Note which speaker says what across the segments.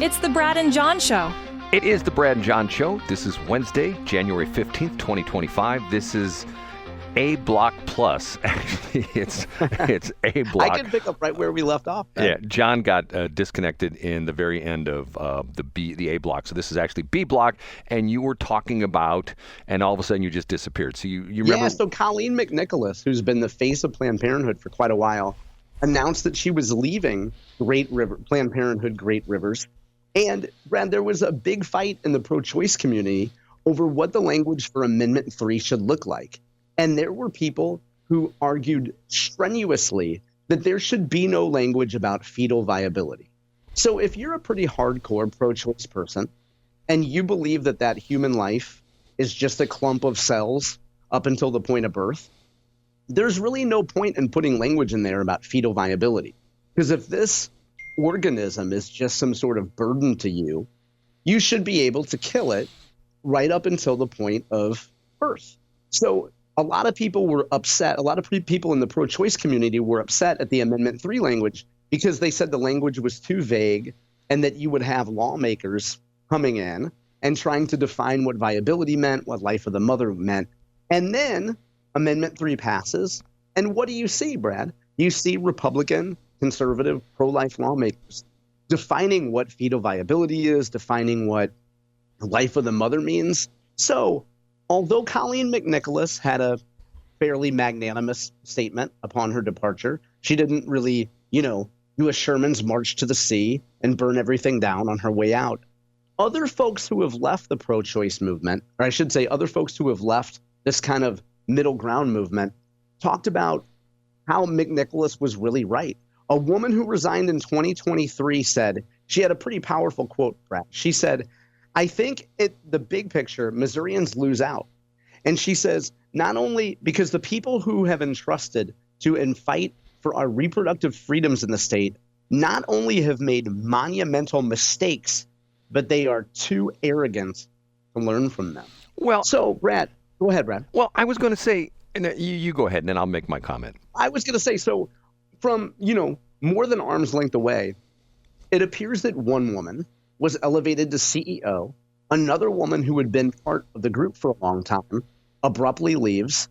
Speaker 1: It's the Brad and John Show.
Speaker 2: It is the Brad and John Show. This is Wednesday, January 15th, 2025. This is A Block Plus. Actually, it's A Block.
Speaker 3: I can pick up right where we left off.
Speaker 2: Yeah, John got disconnected in the very end of the A Block. So this is actually B Block, and you were talking about, and all of a sudden you just disappeared. So you remember?
Speaker 3: Yeah, so Colleen McNicholas, who's been the face of Planned Parenthood for quite a while, announced that she was leaving Planned Parenthood Great Rivers. And, Brad, there was a big fight in the pro-choice community over what the language for Amendment 3 should look like. And there were people who argued strenuously that there should be no language about fetal viability. So if you're a pretty hardcore pro-choice person and you believe that human life is just a clump of cells up until the point of birth, there's really no point in putting language in there about fetal viability. Because if this organism is just some sort of burden to you, you should be able to kill it right up until the point of birth. So a lot of people were upset. A lot of people in the pro-choice community were upset at the Amendment 3 language because they said the language was too vague and that you would have lawmakers coming in and trying to define what viability meant, what life of the mother meant. And then Amendment 3 passes. And what do you see, Brad? You see Republican, conservative, pro-life lawmakers defining what fetal viability is, defining what life of the mother means. So although Colleen McNicholas had a fairly magnanimous statement upon her departure, she didn't really, do a Sherman's march to the sea and burn everything down on her way out. Other folks who have left the pro-choice movement, or I should say other folks who have left this kind of middle ground movement, talked about how McNicholas was really right. A woman who resigned in 2023 said, she had a pretty powerful quote, Brad. She said, I think the big picture, Missourians lose out. And she says, not only because the people who have entrusted to and fight for our reproductive freedoms in the state not only have made monumental mistakes, but they are too arrogant to learn from them.
Speaker 2: Well,
Speaker 3: so, Brad, go ahead, Brad.
Speaker 2: Well, I was going to say, and you go ahead, and then I'll make my comment.
Speaker 3: I was going to say, so from, more than arm's length away, it appears that one woman was elevated to CEO. Another woman who had been part of the group for a long time abruptly leaves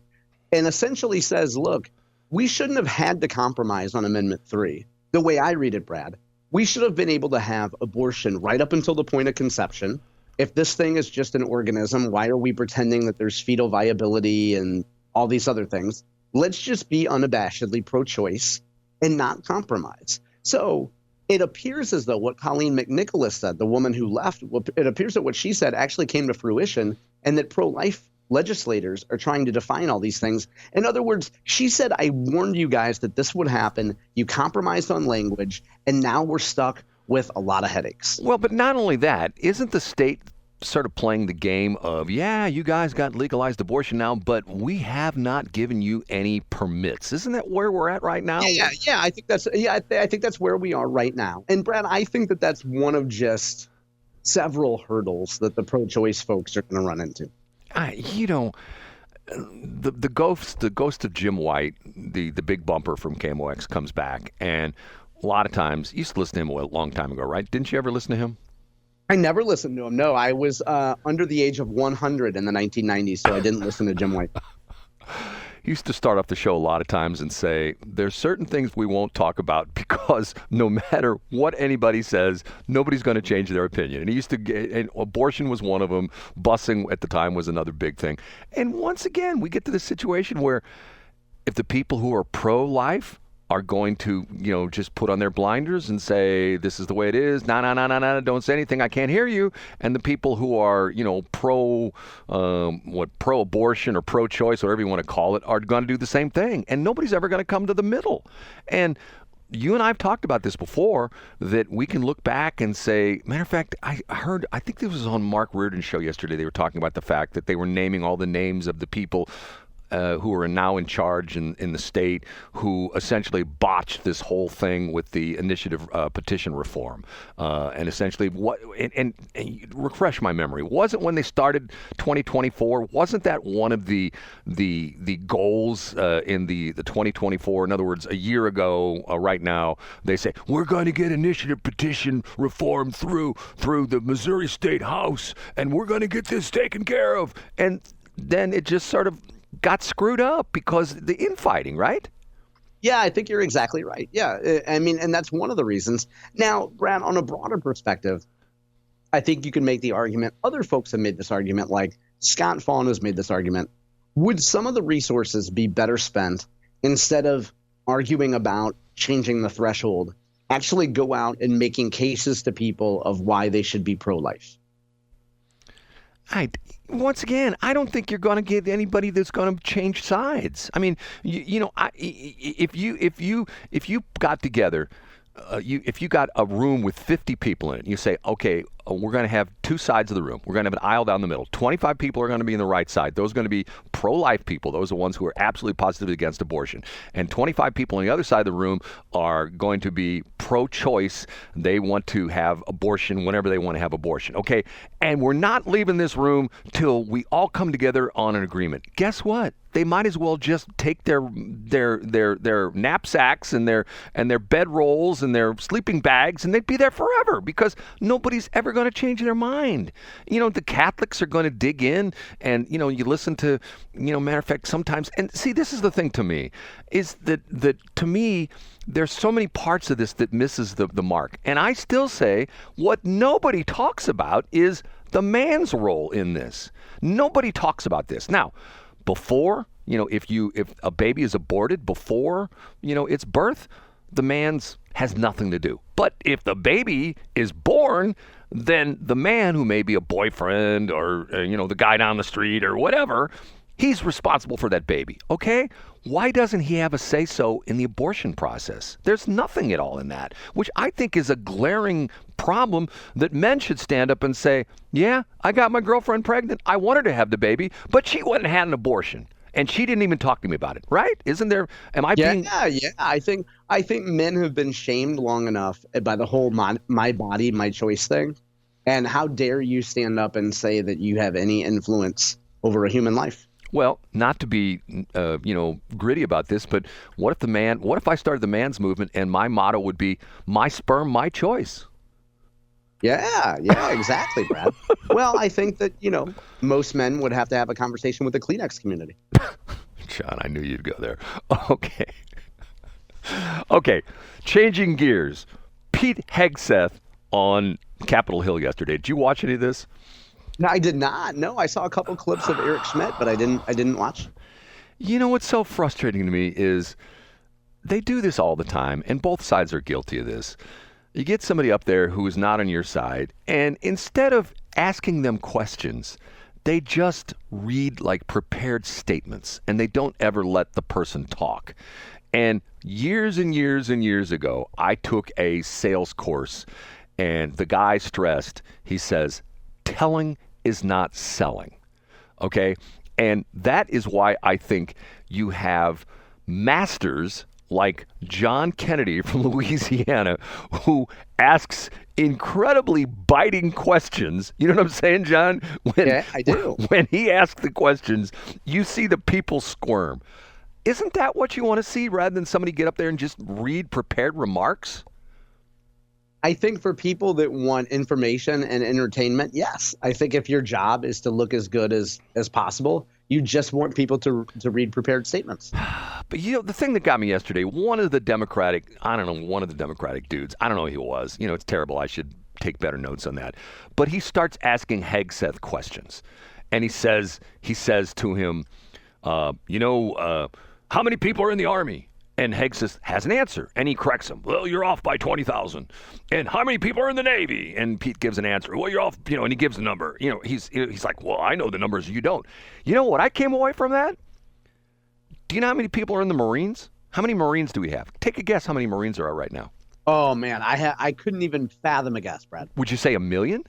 Speaker 3: and essentially says, look, we shouldn't have had to compromise on Amendment 3. The way I read it, Brad, we should have been able to have abortion right up until the point of conception. If this thing is just an organism, why are we pretending that there's fetal viability and all these other things? Let's just be unabashedly pro-choice and not compromise. So it appears as though what Colleen McNicholas said, the woman who left, it appears that what she said actually came to fruition and that pro-life legislators are trying to define all these things. In other words, she said, I warned you guys that this would happen. You compromised on language, and now we're stuck with a lot of headaches.
Speaker 2: Well, but not only that, isn't the state sort of playing the game of, yeah, you guys got legalized abortion now, but we have not given you any permits. Isn't that where we're at right now?
Speaker 3: Yeah. I think that's where we are right now. And Brad, I think that that's one of just several hurdles that the pro-choice folks are going to run into.
Speaker 2: The ghost of Jim White, the big bumper from KMOX comes back, and a lot of times, you used to listen to him a long time ago, right? Didn't you ever listen to him?
Speaker 3: I never listened to him. No, I was under the age of 100 in the 1990s, so I didn't listen to Jim White.
Speaker 2: He used to start off the show a lot of times and say, there's certain things we won't talk about because no matter what anybody says, nobody's going to change their opinion. And he used to and abortion was one of them. Busing at the time was another big thing. And once again, we get to this situation where if the people who are pro-life are going to, just put on their blinders and say, this is the way it is. No, don't say anything. I can't hear you. And the people who are, pro-abortion or pro-choice, whatever you want to call it, are going to do the same thing. And nobody's ever going to come to the middle. And you and I have talked about this before, that we can look back and say, matter of fact, I think this was on Mark Reardon's show yesterday. They were talking about the fact that they were naming all the names of the people who are now in charge in the state, who essentially botched this whole thing with the initiative petition reform, and essentially and refresh my memory. Wasn't when they started 2024? Wasn't that one of the goals in the 2024? In other words, a year ago, right now, they say we're going to get initiative petition reform through the Missouri State House, and we're going to get this taken care of. And then it just sort of got screwed up because the infighting, right?
Speaker 3: Yeah, I think you're exactly right. Yeah, I mean, and that's one of the reasons. Now, Brad, on a broader perspective, I think you can make the argument, other folks have made this argument, like Scott Fawn has made this argument. Would some of the resources be better spent instead of arguing about changing the threshold, actually go out and making cases to people of why they should be pro-life?
Speaker 2: Once again, I don't think you're going to get anybody that's going to change sides. I mean, if you got together, if you got a room with 50 people in it, and you say, okay, we're going to have two sides of the room. We're going to have an aisle down the middle. 25 people are going to be in the right side. Those are going to be pro-life people. Those are the ones who are absolutely positively against abortion. And 25 people on the other side of the room are going to be pro-choice. They want to have abortion whenever they want to have abortion. Okay, and we're not leaving this room till we all come together on an agreement. Guess what? They might as well just take their knapsacks and their bedrolls and their sleeping bags, and they'd be there forever because nobody's ever going to change their mind. The Catholics are going to dig in, and you listen to, matter of fact, sometimes. And see, this is the thing to me, is that to me, there's so many parts of this that misses the mark. And I still say what nobody talks about is the man's role in this. Nobody talks about this. Now, before, if a baby is aborted before, its birth, the man's has nothing to do. But if the baby is born, then the man, who may be a boyfriend or, the guy down the street or whatever, he's responsible for that baby. Okay? Why doesn't he have a say-so in the abortion process? There's nothing at all in that, which I think is a glaring problem that men should stand up and say, yeah, I got my girlfriend pregnant. I want her to have the baby, but she went and had an abortion. And she didn't even talk to me about it, right? Isn't there? Am I being?
Speaker 3: Yeah. I think men have been shamed long enough by the whole my body, my choice thing. And how dare you stand up and say that you have any influence over a human life?
Speaker 2: Well, not to be, gritty about this, but what if I started the man's movement and my motto would be my sperm, my choice?
Speaker 3: Yeah, exactly, Brad. Well, I think that, most men would have to have a conversation with the Kleenex community.
Speaker 2: John, I knew you'd go there. Okay, changing gears. Pete Hegseth on Capitol Hill yesterday. Did you watch any of this?
Speaker 3: No, I did not. No, I saw a couple clips of Eric Schmidt, but I didn't watch.
Speaker 2: What's so frustrating to me is they do this all the time, and both sides are guilty of this. You get somebody up there who is not on your side, and instead of asking them questions, they just read like prepared statements, and they don't ever let the person talk. And years and years and years ago, I took a sales course, and the guy stressed, he says, telling is not selling. Okay? And that is why I think you have masters like John Kennedy from Louisiana, who asks incredibly biting questions. You know what I'm saying, John?
Speaker 3: Yeah, I do.
Speaker 2: When he asks the questions, you see the people squirm. Isn't that what you want to see rather than somebody get up there and just read prepared remarks?
Speaker 3: I think for people that want information and entertainment, yes. I think if your job is to look as good as possible, you just want people to read prepared statements.
Speaker 2: But the thing that got me yesterday, one of the Democratic dudes, I don't know who he was. It's terrible. I should take better notes on that. But he starts asking Hegseth questions. And he says to him, how many people are in the Army? And Hegseth has an answer, and he corrects him. Well, you're off by 20,000. And how many people are in the Navy? And Pete gives an answer. Well, you're off, and he gives a number. He's like, well, I know the numbers, you don't. You know what I came away from that? Do you know how many people are in the Marines? How many Marines do we have? Take a guess how many Marines there are right now.
Speaker 3: Oh, man, I couldn't even fathom a guess, Brad.
Speaker 2: Would you say 1 million?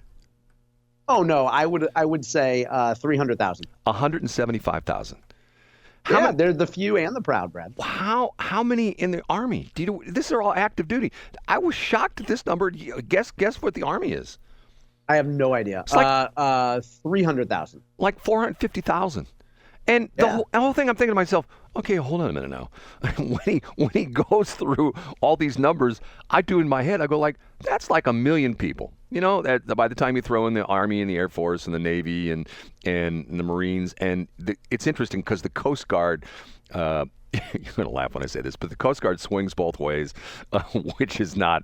Speaker 3: Oh, no, I would say 300,000.
Speaker 2: 175,000.
Speaker 3: Yeah, they're the few and the proud, Brad.
Speaker 2: How many in the Army? This are all active duty. I was shocked at this number. Guess what the Army is.
Speaker 3: I have no idea.
Speaker 2: It's like
Speaker 3: 300,000.
Speaker 2: Like 450,000. And the whole thing, I'm thinking to myself, okay, hold on a minute now. when he goes through all these numbers, I do in my head, I go like, that's like 1 million people. You know, that by the time you throw in the Army and the Air Force and the Navy and the Marines, and it's interesting because the Coast Guard, you're going to laugh when I say this, but the Coast Guard swings both ways, which is not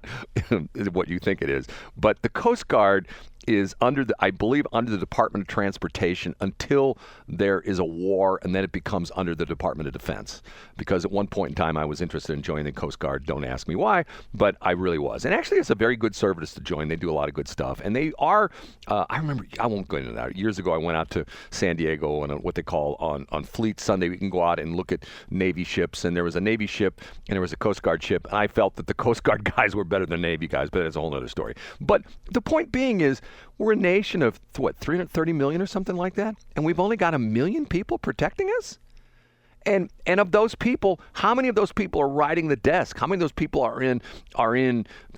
Speaker 2: what you think it is. But the Coast Guard is I believe under the Department of Transportation until there is a war, and then it becomes under the Department of Defense. Because at one point in time, I was interested in joining the Coast Guard. Don't ask me why, but I really was. And actually, it's a very good service to join. They do a lot of good stuff. And they are, I remember, I won't go into that. Years ago, I went out to San Diego on what they call on Fleet Sunday. We can go out and look at Navy ships. And there was a Navy ship and there was a Coast Guard ship. And I felt that the Coast Guard guys were better than Navy guys, but that's a whole other story. But the point being is, we're a nation of, 330 million or something like that? And we've only got 1 million people protecting us? And of those people, how many of those people are riding the desk? How many of those people are in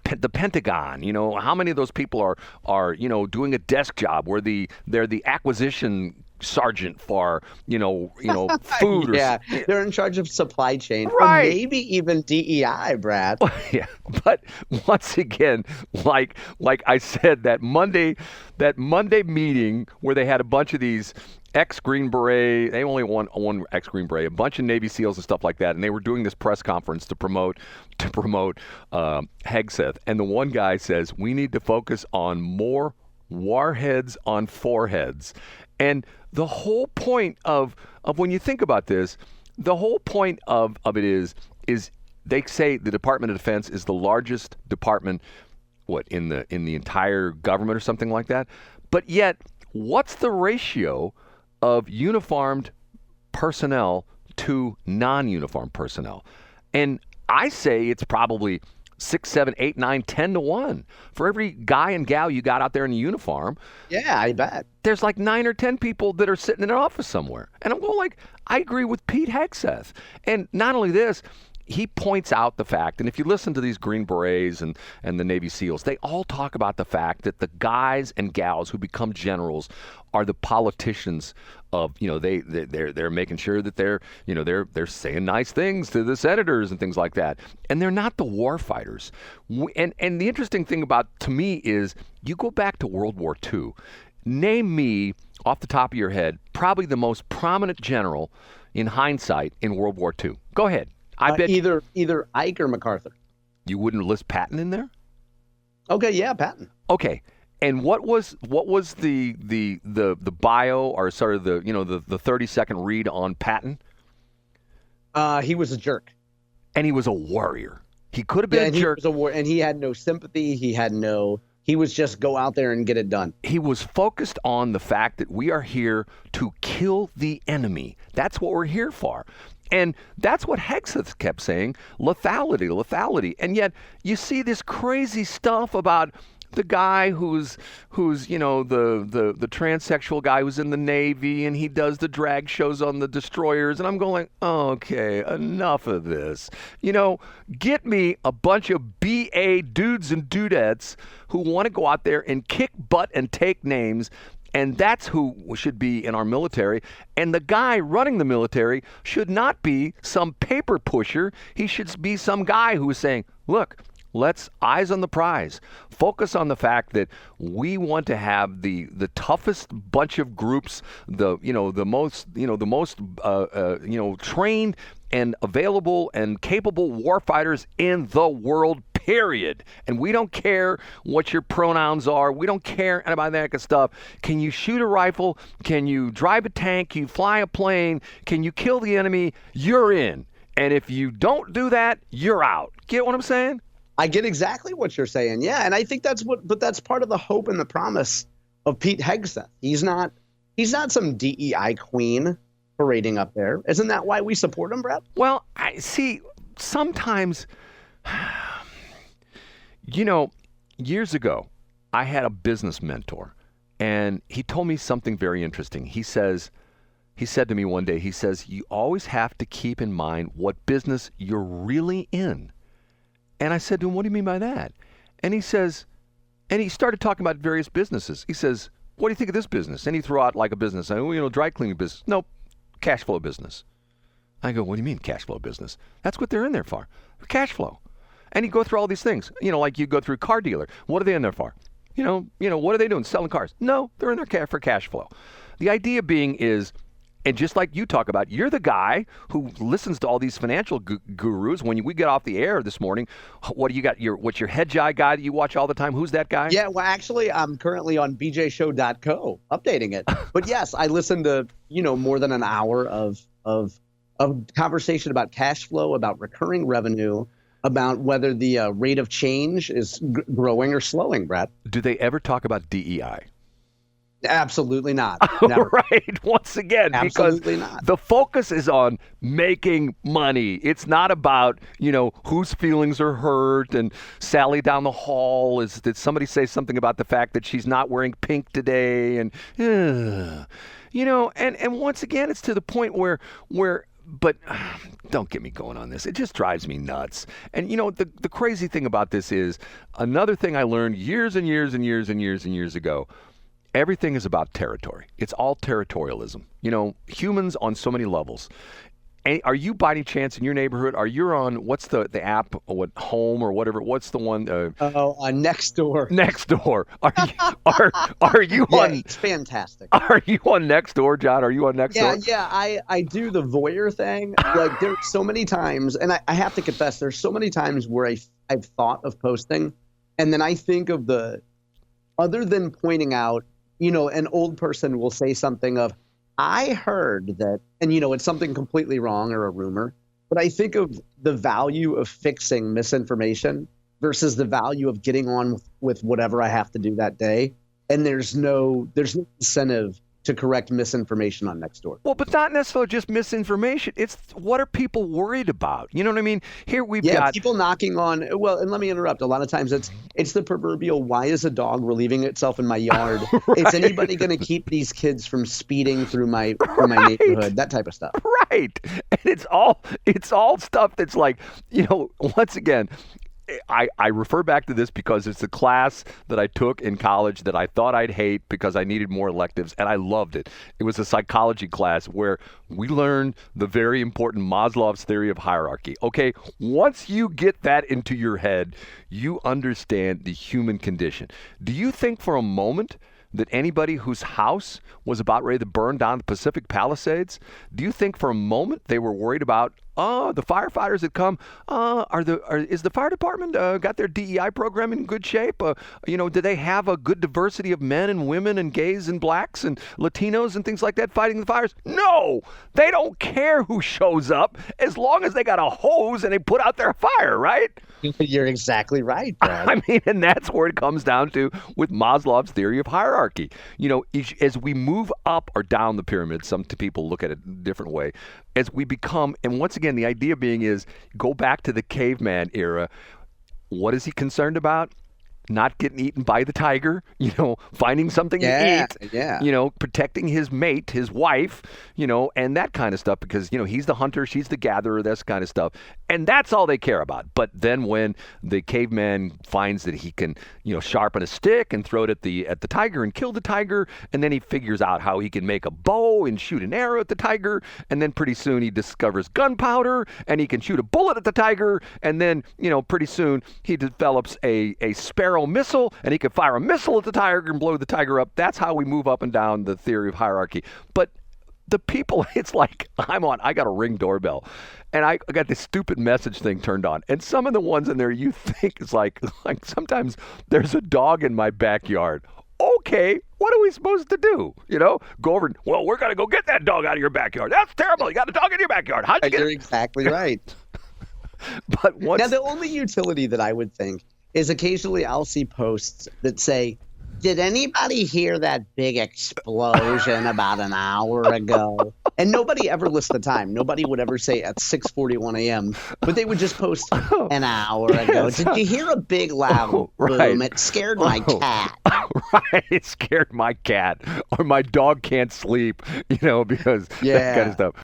Speaker 2: the Pentagon? You know, how many of those people are doing a desk job where they're the acquisition sergeant for food?
Speaker 3: Yeah, they're in charge of supply chain,
Speaker 2: right?
Speaker 3: Or maybe even DEI, Brad.
Speaker 2: Yeah, but once again, like I said, that Monday meeting where they had a bunch of these ex-Green Beret, they only won one ex-Green Beret, a bunch of Navy SEALs and stuff like that, and they were doing this press conference to promote Hegseth, and the one guy says, we need to focus on more warheads on foreheads. And the whole point of when you think about this, the whole point of it is they say the Department of Defense is the largest department, in the entire government or something like that. But yet, what's the ratio of uniformed personnel to non-uniformed personnel? And I say it's probably 6, 7, 8, 9, 10 to 1. For every guy and gal you got out there in a uniform,
Speaker 3: yeah, I bet
Speaker 2: there's like 9 or 10 people that are sitting in an office somewhere. And I'm going like, I agree with Pete Hegseth. And not only this, he points out the fact, and if you listen to these Green Berets and the Navy SEALs, they all talk about the fact that the guys and gals who become generals are the politicians of, they're making sure that they're saying nice things to the senators and things like that. And they're not the war fighters. And the interesting thing to me is, you go back to World War II, name me, off the top of your head, probably the most prominent general in hindsight in World War II. Go ahead. I bet
Speaker 3: either Ike or MacArthur.
Speaker 2: You wouldn't list Patton in there?
Speaker 3: Okay, yeah, Patton.
Speaker 2: Okay. And what was the bio, or sort of the 30-second read on Patton?
Speaker 3: He was a jerk.
Speaker 2: And he was a warrior. He could have been a jerk.
Speaker 3: And he had no sympathy. He was just go out there and get it done.
Speaker 2: He was focused on the fact that we are here to kill the enemy. That's what we're here for. And that's what Hegseth kept saying, lethality. And yet you see this crazy stuff about the guy who's the transsexual guy who's in the Navy, and he does the drag shows on the destroyers. And I'm going, okay, enough of this. Get me a bunch of BA dudes and dudettes who want to go out there and kick butt and take names. And that's who should be in our military. And the guy running the military should not be some paper pusher. He should be some guy who is saying, look, let's eyes on the prize. Focus on the fact that we want to have the toughest bunch of groups, the most trained and available and capable warfighters in the world, period. And we don't care what your pronouns are. We don't care about that kind of stuff. Can you shoot a rifle? Can you drive a tank? Can you fly a plane? Can you kill the enemy? You're in. And if you don't do that, you're out. Get what I'm saying?
Speaker 3: I get exactly what you're saying. Yeah, and I think that's part of the hope and the promise of Pete Hegseth. He's not some DEI queen parading up there. Isn't that why we support him, Brad?
Speaker 2: Well, I see sometimes years ago, I had a business mentor, and he told me something very interesting. He says, he said to me one day, he says, you always have to keep in mind what business you're really in. And I said to him, what do you mean by that? And he says, and he started talking about various businesses. He says, what do you think of this business? And he threw out like a business. Dry cleaning business. Nope, cash flow business. I go, what do you mean cash flow business? That's what they're in there for, cash flow. And you go through all these things, like you go through a car dealer. What are they in there for? What are they doing? Selling cars? No, they're in there for cash flow. The idea being is, and just like you talk about, you're the guy who listens to all these financial gurus. When we get off the air this morning, what do you got? What's your head guy that you watch all the time? Who's that guy?
Speaker 3: Yeah, well, actually, I'm currently on bjshow.co updating it. But yes, I listen to, more than an hour of conversation about cash flow, about recurring revenue, about whether the rate of change is growing or slowing, Brad.
Speaker 2: Do they ever talk about DEI?
Speaker 3: Absolutely not.
Speaker 2: Never. Right. Once again,
Speaker 3: Absolutely
Speaker 2: because
Speaker 3: not.
Speaker 2: The focus is on making money. It's not about, whose feelings are hurt. And Sally down the hall, did somebody say something about the fact that she's not wearing pink today? And, and once again, it's to the point where but don't get me going on this. It just drives me nuts. And, the crazy thing about this is another thing I learned years and years and years and years and years ago. Everything is about territory. It's all territorialism. Humans on so many levels. And are you by any chance in your neighborhood? Are you on what's the app? Or Home or whatever? What's the one?
Speaker 3: On Nextdoor.
Speaker 2: Nextdoor. Are you
Speaker 3: yeah,
Speaker 2: on?
Speaker 3: It's fantastic.
Speaker 2: Are you on Nextdoor, John? Are you on Nextdoor?
Speaker 3: Yeah. I do the voyeur thing. Like there's so many times, and I have to confess, there's so many times where I've thought of posting, and then I think of other than pointing out. An old person will say something of, I heard that, and it's something completely wrong or a rumor, but I think of the value of fixing misinformation versus the value of getting on with whatever I have to do that day. And there's no incentive to correct misinformation on Nextdoor.
Speaker 2: Well, but not necessarily just misinformation. It's what are people worried about? You know what I mean? Here we've got
Speaker 3: people knocking on. Well, and let me interrupt. A lot of times it's the proverbial, why is a dog relieving itself in my yard? Right. Is anybody going to keep these kids from speeding through my neighborhood? That type of stuff.
Speaker 2: Right. And it's all stuff that's like, once again, I refer back to this because it's a class that I took in college that I thought I'd hate because I needed more electives, and I loved it. It was a psychology class where we learned the very important Maslow's theory of hierarchy. Okay, once you get that into your head, you understand the human condition. Do you think for a moment that anybody whose house was about ready to burn down the Pacific Palisades, do you think for a moment they were worried about, the firefighters that come, is the fire department got their DEI program in good shape? Do they have a good diversity of men and women and gays and blacks and Latinos and things like that fighting the fires? No, they don't care who shows up as long as they got a hose and they put out their fire, right?
Speaker 3: You're exactly right, Brad.
Speaker 2: I mean, and that's where it comes down to with Maslow's theory of hierarchy. As we move up or down the pyramid, some people look at it a different way, as we become, and once again, the idea being is go back to the caveman era. What is he concerned about? Not getting eaten by the tiger, finding something to eat, protecting his mate, his wife, and that kind of stuff because, he's the hunter, she's the gatherer, this kind of stuff. And that's all they care about. But then when the caveman finds that he can, sharpen a stick and throw it at the tiger and kill the tiger, and then he figures out how he can make a bow and shoot an arrow at the tiger, and then pretty soon he discovers gunpowder and he can shoot a bullet at the tiger, and then, pretty soon he develops a sparrow missile and he can fire a missile at the tiger and blow the tiger up. That's how we move up and down the theory of hierarchy. But the people, it's like I got a Ring doorbell and I got this stupid message thing turned on. And some of the ones in there you think is like sometimes there's a dog in my backyard. Okay, what are we supposed to do? Go over and, well, we're going to go get that dog out of your backyard. That's terrible. You got a dog in your backyard. How'd you get it?
Speaker 3: You're exactly right.
Speaker 2: But
Speaker 3: now, the only utility that I would think is occasionally I'll see posts that say, did anybody hear that big explosion about an hour ago? And nobody ever lists the time. Nobody would ever say at 6:41 a.m., but they would just post an hour ago. Did you hear a big loud boom? It scared my cat.
Speaker 2: Right. It scared my cat or my dog can't sleep, because that kind
Speaker 3: Yeah.
Speaker 2: of stuff.